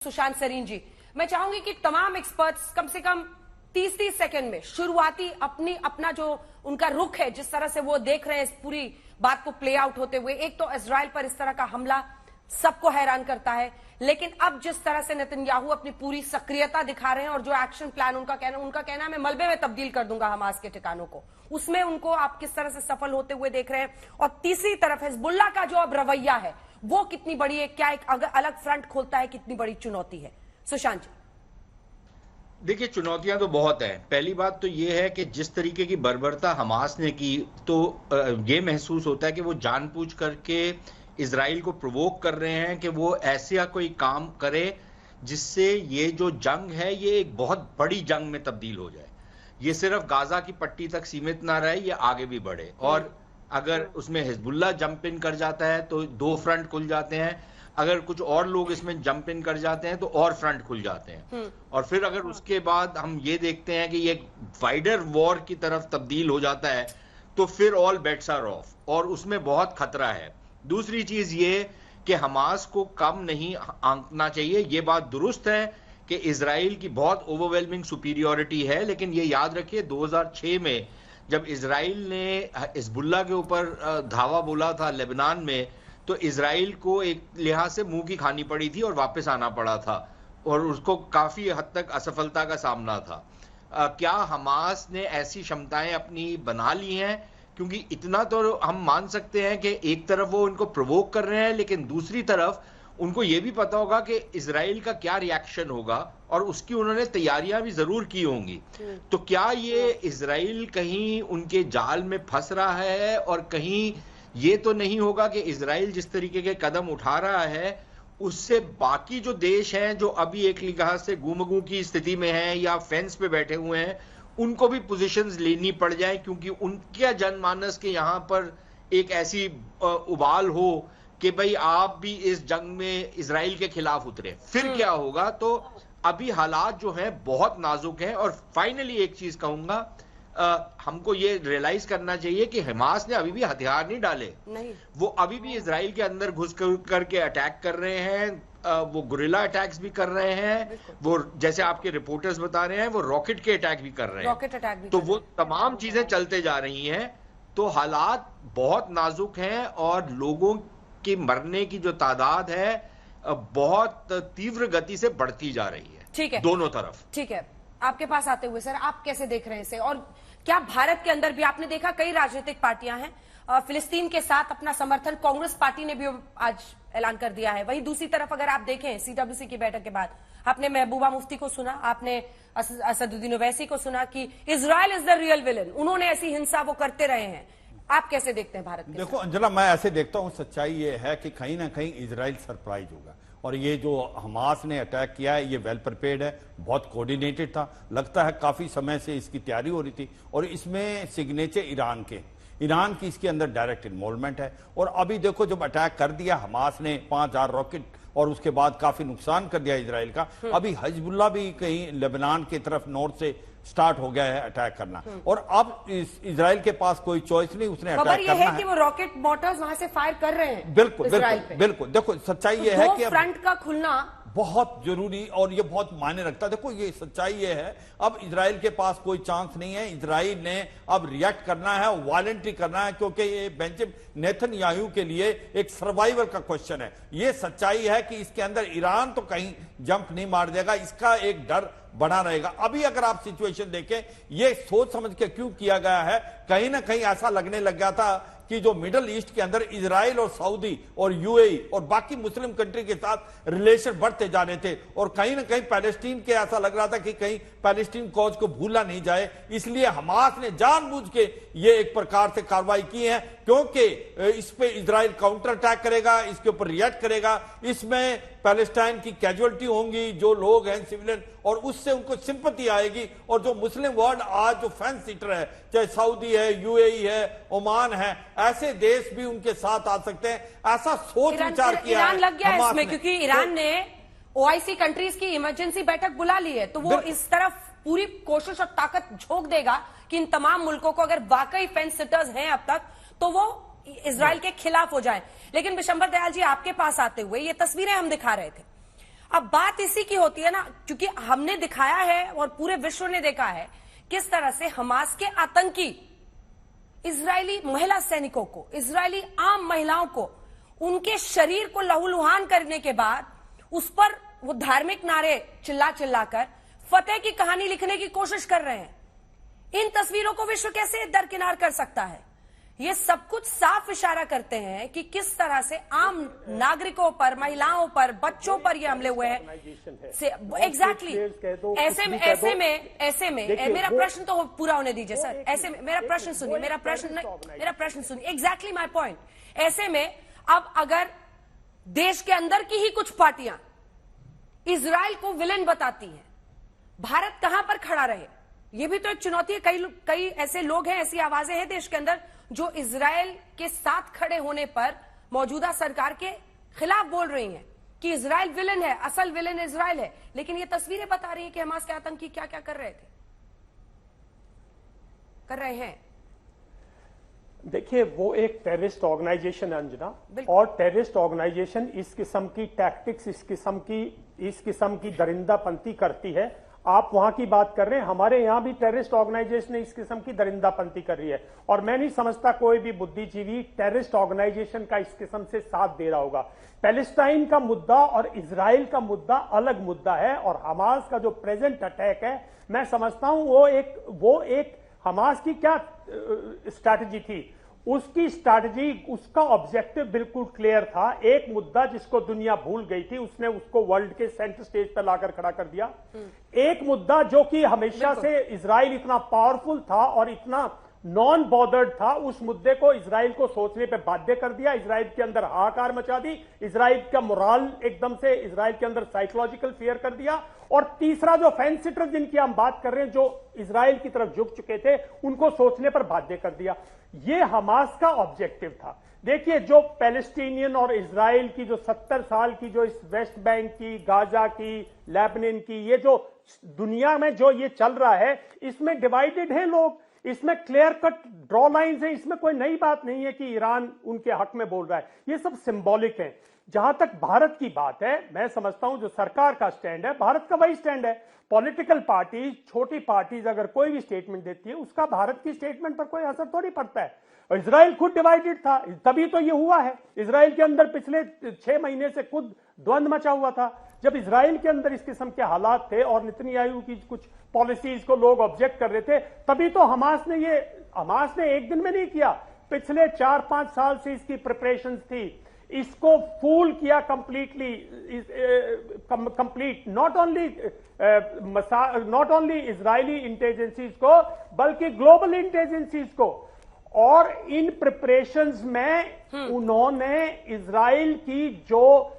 सुशांत सरीन जी, मैं चाहूंगी कि तमाम एक्सपर्ट्स कम से कम 30-30 सेकंड में शुरुआती अपना जो उनका रुख है, जिस तरह से वो देख रहे हैं इस पूरी बात को प्ले आउट होते हुए। एक तो इजराइल पर इस तरह का हमला सबको हैरान करता है, लेकिन अब जिस तरह से नेतन्याहू अपनी पूरी सक्रियता दिखा रहे हैं और जो एक्शन प्लान उनका कहना है मैं मलबे में तब्दील कर दूंगा हमास के ठिकानों को, उसमें उनको आप किस तरह से सफल होते हुए देख रहे हैं। और तीसरी तरफ हिजबुल्लाह का जो अब रवैया है वो कितनी बड़ी है, क्या एक अलग फ्रंट खोलता है, कितनी बड़ी चुनौती है। सुशांत जी, देखिए, चुनौतियां तो बहुत हैं। पहली बात तो ये है कि जिस तरीके की बर्बरता हमास ने की, तो ये महसूस होता है कि वो जानबूझ करके इजराइल को प्रोवोक कर रहे हैं कि वो ऐसा कोई काम करे जिससे ये जो जंग है ये एक बहुत बड़ी जंग में तब्दील हो जाए। ये सिर्फ गाजा की पट्टी तक सीमित ना रहे, ये आगे भी बढ़े। और अगर उसमें हिजबुल्लाह जंप इन कर जाता है तो दो फ्रंट खुल जाते हैं, अगर कुछ और लोग इसमें जंप इन कर जाते हैं तो और फ्रंट खुल जाते हैं। और फिर अगर उसके बाद हम ये देखते हैं कि ये वाइडर वॉर की तरफ तब्दील हो जाता है तो फिर ऑल बेट्स आर ऑफ, और उसमें बहुत खतरा है। दूसरी चीज ये कि हमास को कम नहीं आंकना चाहिए। ये बात दुरुस्त है कि इजराइल की बहुत ओवरवेलमिंग सुपीरियरिटी है, लेकिन ये याद रखिए 2006 में जब इजराइल ने हिजबुल्लाह के ऊपर धावा बोला था लेबनान में, तो इजराइल को एक लिहाज से मुंह की खानी पड़ी थी और वापस आना पड़ा था, और उसको काफी हद तक असफलता का सामना था। क्या हमास ने ऐसी क्षमताएं अपनी बना ली हैं? क्योंकि इतना तो हम मान सकते हैं कि एक तरफ वो इनको प्रोवोक कर रहे हैं, लेकिन दूसरी तरफ उनको ये भी पता होगा कि इजराइल का क्या रिएक्शन होगा, और उसकी उन्होंने तैयारियां भी जरूर की होंगी। तो क्या ये इजराइल कहीं उनके जाल में फंस रहा है, और कहीं ये तो नहीं होगा कि इजराइल जिस तरीके के कदम उठा रहा है उससे बाकी जो देश हैं जो अभी एक लिहाज से गुमगू की स्थिति में हैं या फेंस पे बैठे हुए हैं, उनको भी पोजीशंस लेनी पड़ जाए, क्योंकि उनके जनमानस के यहां पर एक ऐसी उबाल हो कि भाई आप भी इस जंग में इजराइल के खिलाफ उतरे, फिर क्या होगा। तो अभी हालात जो हैं बहुत नाजुक हैं। और फाइनली एक चीज कहूंगा, हमको ये रियलाइज करना चाहिए कि हमास ने अभी भी हथियार नहीं डाले, वो अभी भी इजराइल के अंदर घुस करके अटैक कर रहे हैं, वो गुरिल्ला अटैक्स भी कर रहे हैं, वो जैसे आपके रिपोर्टर्स बता रहे हैं वो रॉकेट के अटैक भी कर रहे हैं, तो वो तमाम चीजें चलते जा रही हैं। तो हालात बहुत नाजुक हैं और लोगों के मरने की जो तादाद है बहुत तीव्र गति से बढ़ती जा रही है। ठीक है, दोनों तरफ। ठीक है, आपके पास आते हुए सर, आप कैसे देख रहे हैं इसे? और क्या भारत के अंदर भी आपने देखा कई राजनीतिक पार्टियां हैं, फिलिस्तीन के साथ अपना समर्थन कांग्रेस पार्टी ने भी आज ऐलान कर दिया है। वहीं दूसरी तरफ अगर आप देखें सीडब्ल्यूसी की बैठक के बाद आपने महबूबा मुफ्ती को सुना, आपने असदुद्दीन ओवैसी को सुना कि Israel is the real villain, उन्होंने ऐसी हिंसा वो करते रहे हैं। आप कैसे देखते हैं भारत के? देखो अंजना, मैं ऐसे देखता हूं, सच्चाई ये है कि कहीं ना कहीं इजराइल सरप्राइज होगा, और ये जो हमास ने अटैक किया है ये वेल प्रिपेयर्ड है, बहुत कोऑर्डिनेटेड था, लगता है काफी समय से इसकी तैयारी हो रही थी। और इसमें सिग्नेचर ईरान की इसके अंदर डायरेक्ट इन्वॉल्वमेंट है। और अभी देखो जब अटैक कर दिया हमास ने 5000 रॉकेट, और उसके बाद काफी नुकसान कर दिया इजराइल का, अभी हिजबुल्लाह भी कहीं लेबनान की तरफ नॉर्थ से स्टार्ट हो गया है अटैक करना, और अब इजराइल के पास कोई चॉइस नहीं, उसने अटैक करना है कि वो रॉकेट मोटर्स वहां से फायर कर रहे हैं। बिल्कुल। देखो सच्चाई ये है कि फ्रंट का खुलना बहुत जरूरी और ये बहुत मायने रखता है। देखो ये सच्चाई ये है, अब इजराइल के पास कोई चांस नहीं है, इजराइल ने अब रिएक्ट करना है, वॉलंटरी करना है, क्योंकि ये बेंजामिन नेतन्याहू के लिए एक सर्वाइवल का क्वेश्चन है। ये सच्चाई है कि इसके अंदर ईरान तो कहीं जंप नहीं मार देगा, इसका एक डर बना रहेगा। अभी अगर आप सिचुएशन देखें, ये सोच समझ के क्यों किया गया है, कहीं ना कहीं ऐसा लगने लग गया था कि जो मिडल ईस्ट के अंदर इजराइल और सऊदी और यूएई और बाकी मुस्लिम कंट्री के साथ रिलेशन बढ़ते जा रहे थे, और कहीं ना कहीं पैलेस्टीन के ऐसा लग रहा था कि कहीं पैलेस्टीन कॉज को भूला नहीं जाए, इसलिए हमास ने जानबूझ के ये एक प्रकार से कार्रवाई की है, क्योंकि इस पे इजराइल काउंटर अटैक करेगा, इसके ऊपर रिएक्ट करेगा, इसमें पैलेस्टाइन की कैजुअलिटी होंगी, जो लोग हैं सिविलियन, और उससे उनको सिंपैथी आएगी। और जो मुस्लिम वर्ल्ड आज जो फैंस सीटर है, चाहे सऊदी है, यूएई है, ओमान है, ऐसे देश भी उनके साथ आ सकते हैं। ऐसा सोच विचार किया ईरान लग गया है इसमें, क्योंकि ईरान ने ओआईसी कंट्रीज की इमरजेंसी बैठक बुला ली है, तो वो इस तरफ पूरी कोशिश और ताकत झोंक देगा कि इन तमाम मुल्कों को अगर वाकई फेंस सिटर्स हैं अब तक, तो वो इजराइल के खिलाफ हो जाए। लेकिन विशंबर दयाल जी, आपके पास आते हुए ये तस्वीरें हम दिखा रहे थे, अब बात इसी की होती है ना, क्योंकि हमने दिखाया है और पूरे विश्व ने देखा है किस तरह से हमास के आतंकी इजरायली महिला सैनिकों को, इजरायली आम महिलाओं को, उनके शरीर को लहूलुहान करने के बाद उस पर वो धार्मिक नारे चिल्ला चिल्लाकर फतेह की कहानी लिखने की कोशिश कर रहे हैं। इन तस्वीरों को विश्व कैसे दरकिनार कर सकता है? ये सब कुछ साफ इशारा करते हैं कि किस तरह से आम नागरिकों पर, महिलाओं पर, बच्चों पर ये हमले हुए हैं। एग्जैक्टली ऐसे में मेरा प्रश्न तो पूरा होने दीजिए सर। ऐसे में मेरा प्रश्न सुनिए, मेरा प्रश्न सुनिए। Exactly my point. ऐसे में अब अगर देश के अंदर की ही कुछ पार्टियां इजराइल को विलेन बताती हैं, भारत कहां पर खड़ा रहे? ये भी तो एक चुनौती है। कई ऐसे लोग हैं, ऐसी आवाजें हैं देश के अंदर जो इजराइल के साथ खड़े होने पर मौजूदा सरकार के खिलाफ बोल रही हैं कि इजराइल विलेन है, असल विलेन इजराइल है। लेकिन ये तस्वीरें बता रही हैं कि हमास के आतंकी क्या क्या कर रहे हैं। देखिए, वो एक टेररिस्ट ऑर्गेनाइजेशन है अंजना, और टेररिस्ट ऑर्गेनाइजेशन इस किस्म की टैक्टिक्स, इस किस्म की दरिंदापंती करती है। आप वहां की बात कर रहे हैं, हमारे यहां भी टेररिस्ट ऑर्गेनाइजेशन इस किस्म की दरिंदापंती कर रही है, और मैं नहीं समझता कोई भी बुद्धिजीवी टेररिस्ट ऑर्गेनाइजेशन का इस किस्म से साथ दे रहा होगा। पैलेस्टाइन का मुद्दा और इजराइल का मुद्दा अलग मुद्दा है, और हमास का जो प्रेजेंट अटैक है, मैं समझता हूं वो एक हमास की क्या स्ट्रैटेजी थी, उसकी स्ट्रैटेजी, उसका ऑब्जेक्टिव बिल्कुल क्लियर था। एक मुद्दा जिसको दुनिया भूल गई थी, उसने उसको वर्ल्ड के सेंटर स्टेज पर लाकर खड़ा कर दिया। एक मुद्दा जो कि हमेशा से इजराइल इतना पावरफुल था और इतना नॉन बॉर्डर्ड था, उस मुद्दे को इजराइल को सोचने पे बाध्य कर दिया, इजराइल के अंदर हाहाकार मचा दी, इजराइल का मोराल एकदम से, इजराइल के अंदर साइकोलॉजिकल फियर कर दिया। और तीसरा जो फेंस सिटर जिनकी हम बात कर रहे हैं, जो इजराइल की तरफ झुक चुके थे, उनको सोचने पर बाध्य कर दिया। ये हमास का ऑब्जेक्टिव था। देखिए, जो पैलेस्टीनियन और इजराइल की जो 70 साल की जो इस वेस्ट बैंक की, गाजा की, लेबनान की, ये जो दुनिया में जो ये चल रहा है, इसमें डिवाइडेड है लोग, इसमें क्लियर कट ड्रॉ लाइंस है, इसमें कोई नई बात नहीं है कि ईरान उनके हक में बोल रहा है, ये सब सिंबॉलिक है। जहां तक भारत की बात है, मैं समझता हूं जो सरकार का स्टैंड है, भारत का वही स्टैंड है। पॉलिटिकल पार्टीज, छोटी पार्टीज अगर कोई भी स्टेटमेंट देती है, उसका भारत की स्टेटमेंट पर कोई असर थोड़ी पड़ता है। और इजराइल खुद डिवाइडेड था, तभी तो ये हुआ है। इजराइल के अंदर पिछले 6 महीने से खुद द्वंद्व मचा हुआ था। जब इजराइल के अंदर इस किस्म के हालात थे और नेतन्याहू की कुछ पॉलिसीज को लोग ऑब्जेक्ट कर रहे थे, तभी तो हमास ने एक दिन में नहीं किया, पिछले 4-5 साल से इसकी प्रिपरेशन थी। इसको फूल किया कंप्लीट नॉट ओनली इजरायली इंटेलिजेंसीज को, बल्कि ग्लोबल इंटेलिजेंसीज को। और इन प्रिपरेशंस में उन्होंने इजराइल की जो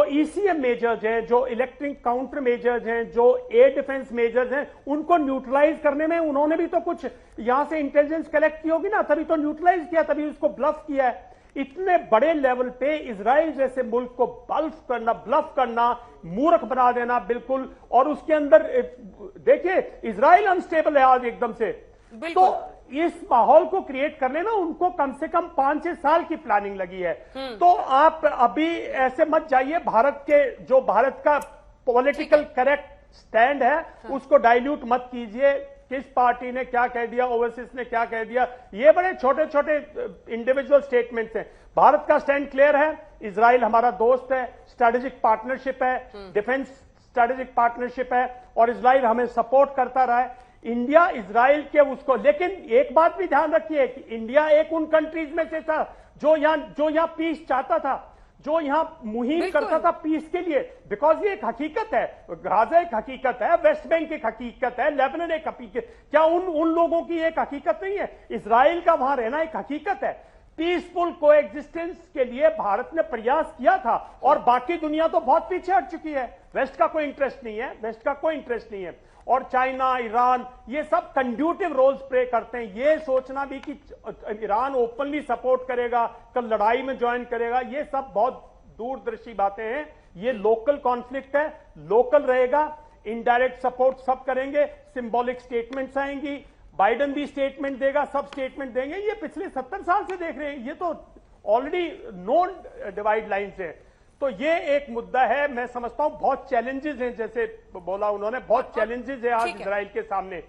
ईसीएम मेजर्स हैं, जो इलेक्ट्रिक काउंटर मेजर्स हैं, जो एयर डिफेंस मेजर्स हैं, उनको न्यूट्रलाइज करने में उन्होंने भी तो कुछ यहां से इंटेलिजेंस कलेक्ट की होगी ना, तभी तो न्यूट्रलाइज किया, तभी उसको ब्लफ किया है। इतने बड़े लेवल पे इजराइल जैसे मुल्क को ब्लफ करना, मूर्ख बना देना बिल्कुल, और उसके अंदर देखिए इजराइल अनस्टेबल है आज एकदम से। तो इस माहौल को क्रिएट करने ना उनको कम से कम 5-6 साल की प्लानिंग लगी है। तो आप अभी ऐसे मत जाइए, भारत का पॉलिटिकल करेक्ट स्टैंड है उसको डाइल्यूट मत कीजिए। किस पार्टी ने क्या कह दिया, ओवरसीज ने क्या कह दिया, ये बड़े छोटे छोटे इंडिविजुअल स्टेटमेंट्स हैं। भारत का स्टैंड क्लियर है, इजराइल हमारा दोस्त है, स्ट्रेटेजिक पार्टनरशिप है, डिफेंस स्ट्रेटेजिक पार्टनरशिप है, और इजराइल हमें सपोर्ट करता रहा है। इंडिया इजराइल के उसको, लेकिन एक बात भी ध्यान रखिए कि इंडिया एक उन कंट्रीज में से था जो यहां पीस चाहता था, जो यहां मुहिम करता था पीस के लिए, बिकॉज ये एक हकीकत है, गाजा एक हकीकत है, वेस्ट बैंक एक हकीकत है, लेबनान एक हकीकत, क्या उन लोगों की एक हकीकत नहीं है? इजराइल का वहां रहना एक हकीकत है। पीसफुल कोएग्जिस्टेंस के लिए भारत ने प्रयास किया था, और बाकी दुनिया तो बहुत पीछे हट चुकी है। वेस्ट का कोई इंटरेस्ट नहीं है, और चाइना, ईरान, ये सब कंड्यूटिव रोल्स प्ले करते हैं। ये सोचना भी कि ईरान ओपनली सपोर्ट करेगा, कल लड़ाई में ज्वाइन करेगा, ये सब बहुत दूरदर्शी बातें हैं। ये लोकल कॉन्फ्लिक्ट है, लोकल रहेगा, इनडायरेक्ट सपोर्ट सब करेंगे, सिंबॉलिक स्टेटमेंट्स आएंगी, बाइडेन भी स्टेटमेंट देगा, सब स्टेटमेंट देंगे। ये पिछले 70 साल से देख रहे हैं, ये तो ऑलरेडी नोन डिवाइड लाइन्स है। तो ये एक मुद्दा है। मैं समझता हूं बहुत चैलेंजेस हैं, जैसे बोला उन्होंने, बहुत चैलेंजेस है आज ठीक है। इजराइल के सामने।